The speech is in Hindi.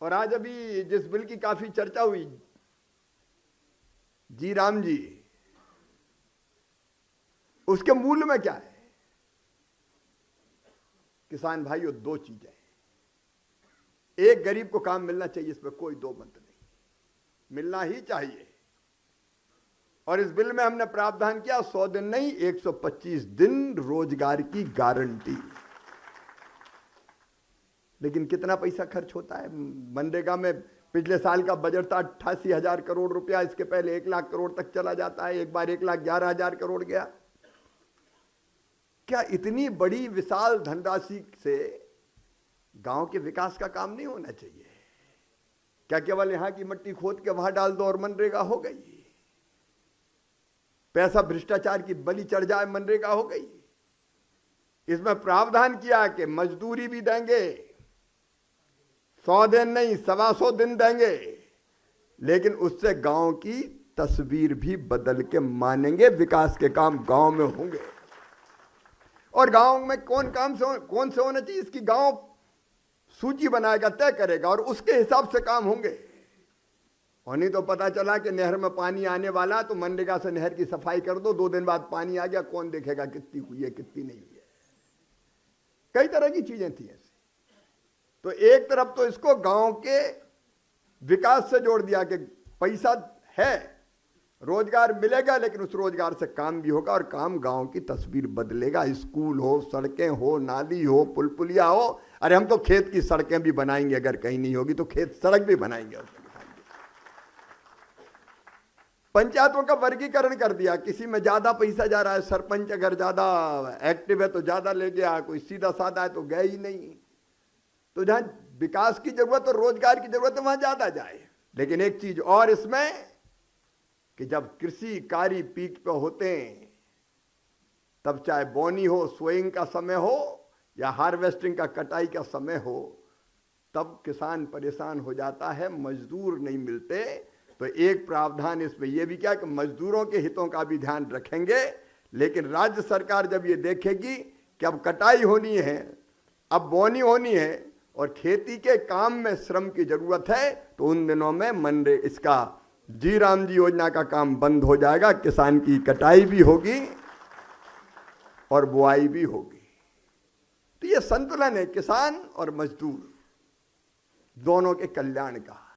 और आज अभी जिस बिल की काफी चर्चा हुई, जी राम जी, उसके मूल में क्या है? किसान भाइयों, दो चीजें हैं। एक, गरीब को काम मिलना चाहिए, इसमें कोई दो मत नहीं, मिलना ही चाहिए। और इस बिल में हमने प्रावधान किया 100 दिन नहीं, 125 दिन रोजगार की गारंटी। लेकिन कितना पैसा खर्च होता है मनरेगा में? पिछले साल का बजट था 88,000 करोड़ रुपया, इसके पहले 1 लाख करोड़ तक चला जाता है, एक बार 1,11,000 करोड़ गया। क्या इतनी बड़ी विशाल धनराशि से गांव के विकास का काम नहीं होना चाहिए? क्या केवल यहां की मिट्टी खोद के वहां डाल दो और मनरेगा हो गई? पैसा भ्रष्टाचार की बलि चढ़ जाए, मनरेगा हो गई? इसमें प्रावधान किया कि मजदूरी भी देंगे, 100 दिन नहीं 125 दिन देंगे, लेकिन उससे गांव की तस्वीर भी बदल के मानेंगे, विकास के काम गांव में होंगे। और गांव में कौन से होना चाहिए, इसकी गांव सूची बनाएगा, तय करेगा, और उसके हिसाब से काम होंगे। और नहीं तो पता चला कि नहर में पानी आने वाला, तो मनरेगा से नहर की सफाई कर दो, 2 दिन बाद पानी आ गया, कौन देखेगा कितनी हुई है कितनी नहीं हुई है। कई तरह की चीजें थी ऐसी। तो एक तरफ तो इसको गांव के विकास से जोड़ दिया कि पैसा है, रोजगार मिलेगा, लेकिन उस रोजगार से काम भी होगा, और काम गांव की तस्वीर बदलेगा। स्कूल हो, सड़कें हो, नाली हो, पुल पुलिया हो। अरे हम तो खेत की सड़कें भी बनाएंगे, अगर कहीं नहीं होगी तो खेत सड़क भी बनाएंगे। पंचायतों का वर्गीकरण कर दिया, किसी में ज्यादा पैसा जा रहा है, सरपंच अगर ज्यादा एक्टिव है तो ज्यादा ले गया, कोई सीधा साधा है तो गया ही नहीं। तो जहां विकास की जरूरत और रोजगार की जरूरत है वहां ज्यादा जाए। लेकिन एक चीज और इसमें, कि जब कृषि कार्य पीक पे होते हैं, तब चाहे बोनी हो, सोइंग का समय हो, या हार्वेस्टिंग का कटाई का समय हो, तब किसान परेशान हो जाता है, मजदूर नहीं मिलते। तो एक प्रावधान इसमें यह भी क्या कि मजदूरों के हितों का भी ध्यान रखेंगे, लेकिन राज्य सरकार जब ये देखेगी कि अब कटाई होनी है, अब बोनी होनी है, और खेती के काम में श्रम की जरूरत है, तो उन दिनों में इसका जी राम जी योजना का काम बंद हो जाएगा, किसान की कटाई भी होगी और बुआई भी होगी। तो ये संतुलन है किसान और मजदूर दोनों के कल्याण का।